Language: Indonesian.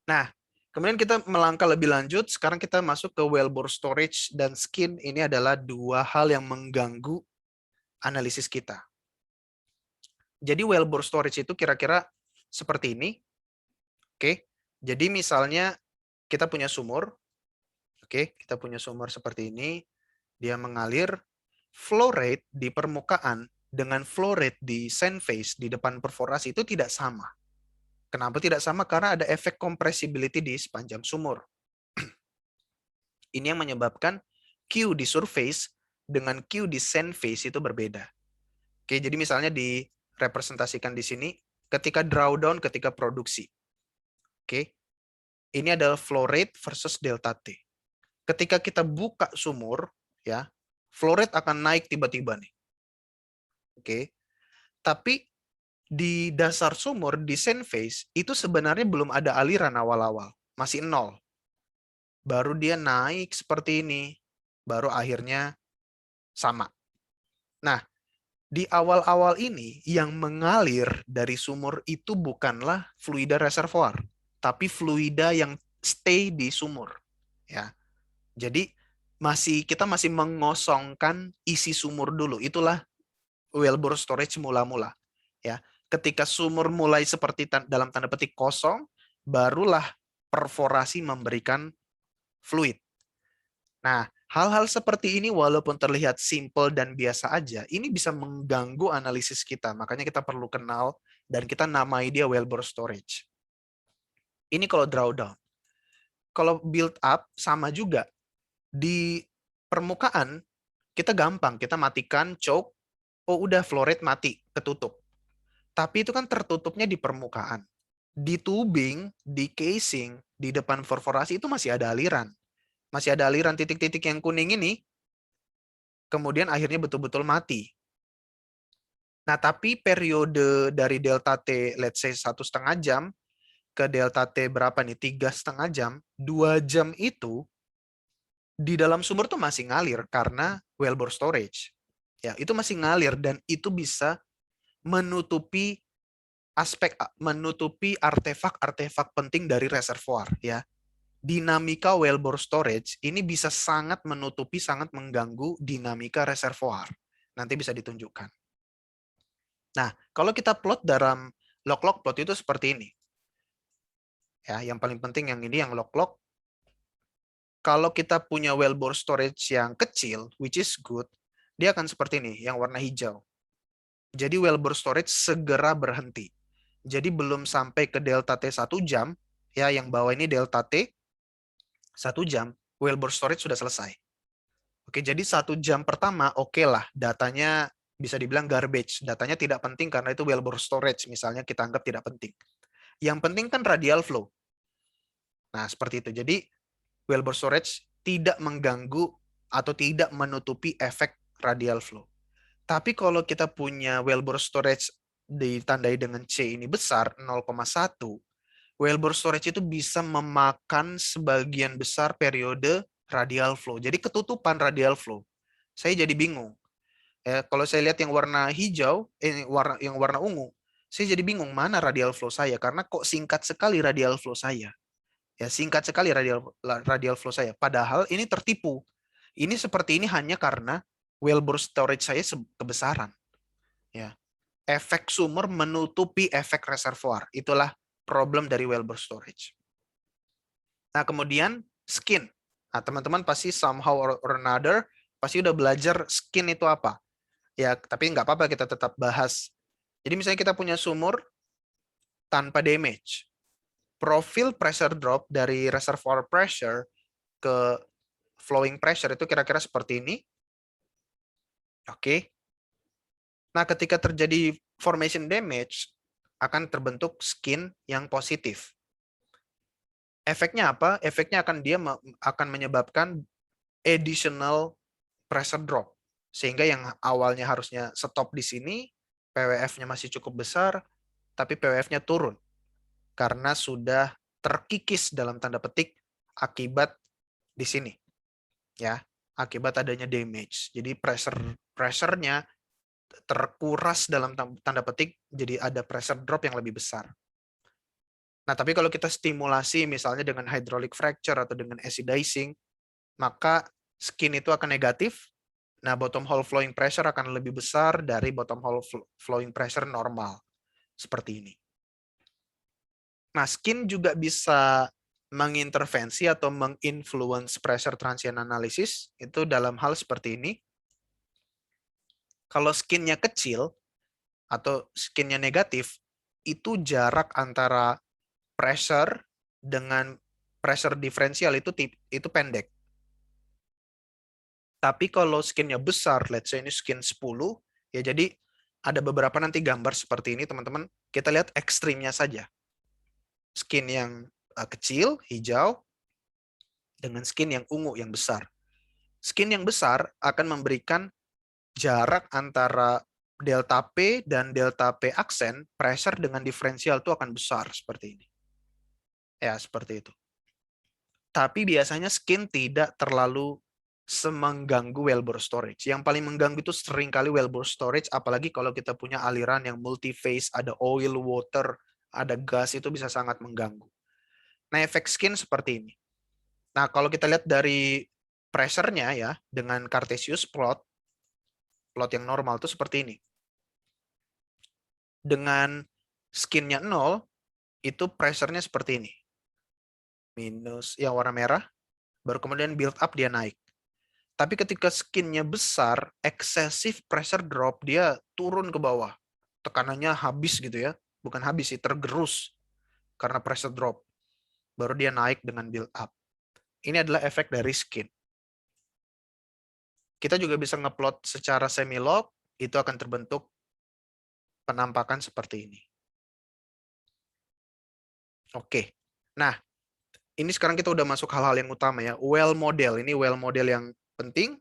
Nah, kemudian kita melangkah lebih lanjut, sekarang kita masuk ke wellbore storage dan skin. Ini adalah dua hal yang mengganggu analisis kita. Jadi wellbore storage itu kira-kira seperti ini. Oke. Jadi misalnya kita punya sumur. Oke, kita punya sumur seperti ini. Dia mengalir, flow rate di permukaan dengan flow rate di sand face di depan perforasi itu tidak sama. Kenapa tidak sama? Karena ada efek compressibility di sepanjang sumur. Ini yang menyebabkan Q di surface dengan Q di sand face itu berbeda. Oke, jadi misalnya direpresentasikan di sini ketika drawdown, ketika produksi. Oke, ini adalah flow rate versus delta T. Ketika kita buka sumur, ya, flow rate akan naik tiba-tiba nih. Oke, tapi di dasar sumur, di sand face, itu sebenarnya belum ada aliran awal-awal. Masih nol. Baru dia naik seperti ini. Baru akhirnya sama. Nah, di awal-awal ini yang mengalir dari sumur itu bukanlah fluida reservoir, tapi fluida yang stay di sumur. Ya, jadi kita masih mengosongkan isi sumur dulu. Itulah wellbore storage mula-mula. Ya, ketika sumur mulai seperti dalam tanda petik kosong, barulah perforasi memberikan fluid. Nah, hal-hal seperti ini walaupun terlihat simple dan biasa aja, ini bisa mengganggu analisis kita. Makanya kita perlu kenal dan kita namai dia wellbore storage. Ini kalau drawdown. Kalau build up sama juga. Di permukaan kita gampang, kita matikan choke, oh udah flow rate mati, ketutup. Tapi itu kan tertutupnya di permukaan. Di tubing, di casing, di depan perforasi itu masih ada aliran. Masih ada aliran titik-titik yang kuning ini, kemudian akhirnya betul-betul mati. Nah, tapi periode dari delta T, let's say 1,5 jam, ke delta T berapa nih, 3,5 jam, 2 jam itu, di dalam sumur tuh masih ngalir karena wellbore storage. Ya, itu masih ngalir dan itu bisa menutupi menutupi artefak-artefak penting dari reservoir ya. Dinamika wellbore storage ini bisa sangat menutupi, sangat mengganggu dinamika reservoir. Nanti bisa ditunjukkan. Nah, kalau kita plot dalam log-log plot itu seperti ini. Ya, yang paling penting yang ini yang log-log. Kalau kita punya wellbore storage yang kecil, which is good, dia akan seperti ini, yang warna hijau. Jadi wellbore storage segera berhenti. Jadi belum sampai ke delta T 1 jam, ya yang bawah ini delta T 1 jam, wellbore storage sudah selesai. Oke, jadi 1 jam pertama oke lah, datanya bisa dibilang garbage. Datanya tidak penting karena itu wellbore storage, misalnya kita anggap tidak penting. Yang penting kan radial flow. Nah, seperti itu. Jadi wellbore storage tidak mengganggu atau tidak menutupi efek radial flow. Tapi kalau kita punya wellbore storage ditandai dengan C ini besar, 0,1, wellbore storage itu bisa memakan sebagian besar periode radial flow. Jadi ketutupan radial flow. Saya jadi bingung. Kalau saya lihat yang warna hijau, yang warna ungu, saya jadi bingung mana radial flow saya karena kok singkat sekali radial flow saya. Ya, singkat sekali radial flow saya. Padahal ini tertipu. Ini seperti ini hanya karena wellbore storage saya kebesaran. Ya. Efek sumur menutupi efek reservoir. Itulah problem dari wellbore storage. Nah, kemudian skin. Nah, teman-teman pasti somehow or another pasti udah belajar skin itu apa. Ya, tapi nggak apa-apa kita tetap bahas. Jadi misalnya kita punya sumur tanpa damage. Profil pressure drop dari reservoir pressure ke flowing pressure itu kira-kira seperti ini. Oke. Nah, ketika terjadi formation damage, akan terbentuk skin yang positif. Efeknya apa? Efeknya akan menyebabkan additional pressure drop. Sehingga yang awalnya harusnya stop di sini, PWF-nya masih cukup besar, tapi PWF-nya turun. Karena sudah terkikis dalam tanda petik akibat di sini. Ya, akibat adanya damage. Jadi pressure-nya terkuras dalam tanda petik, jadi ada pressure drop yang lebih besar. Nah, tapi kalau kita stimulasi misalnya dengan hydraulic fracture atau dengan acidizing, maka skin itu akan negatif. Nah, bottom hole flowing pressure akan lebih besar dari bottom hole flowing pressure normal. Seperti ini. Nah, skin juga bisa mengintervensi atau menginfluence pressure transient analysis itu dalam hal seperti ini. Kalau skinnya kecil atau skinnya negatif, itu jarak antara pressure dengan pressure diferensial itu pendek. Tapi kalau skinnya besar, let's say ini skin 10, ya jadi ada beberapa nanti gambar seperti ini, teman-teman. Kita lihat ekstrimnya saja. Skin yang kecil, hijau, dengan skin yang ungu, yang besar. Skin yang besar akan memberikan jarak antara delta P dan delta P aksen, pressure dengan diferensial itu akan besar seperti ini. Ya, seperti itu. Tapi biasanya skin tidak terlalu semengganggu wellbore storage. Yang paling mengganggu itu seringkali wellbore storage, apalagi kalau kita punya aliran yang multi-phase, ada oil, water, ada gas, itu bisa sangat mengganggu. Nah, efek skin seperti ini. Nah, kalau kita lihat dari pressure-nya ya, dengan Cartesius plot yang normal itu seperti ini. Dengan skin-nya 0, itu pressure-nya seperti ini. Minus yang warna merah, baru kemudian build up dia naik. Tapi ketika skinnya besar, excessive pressure drop, dia turun ke bawah. Tekanannya habis gitu ya. Bukan habis sih, tergerus karena pressure drop. Baru dia naik dengan build up. Ini adalah efek dari skin. Kita juga bisa ngeplot secara semi-log, itu akan terbentuk penampakan seperti ini. Oke. Nah, ini sekarang kita udah masuk hal-hal yang utama ya. Well model, ini well model yang penting.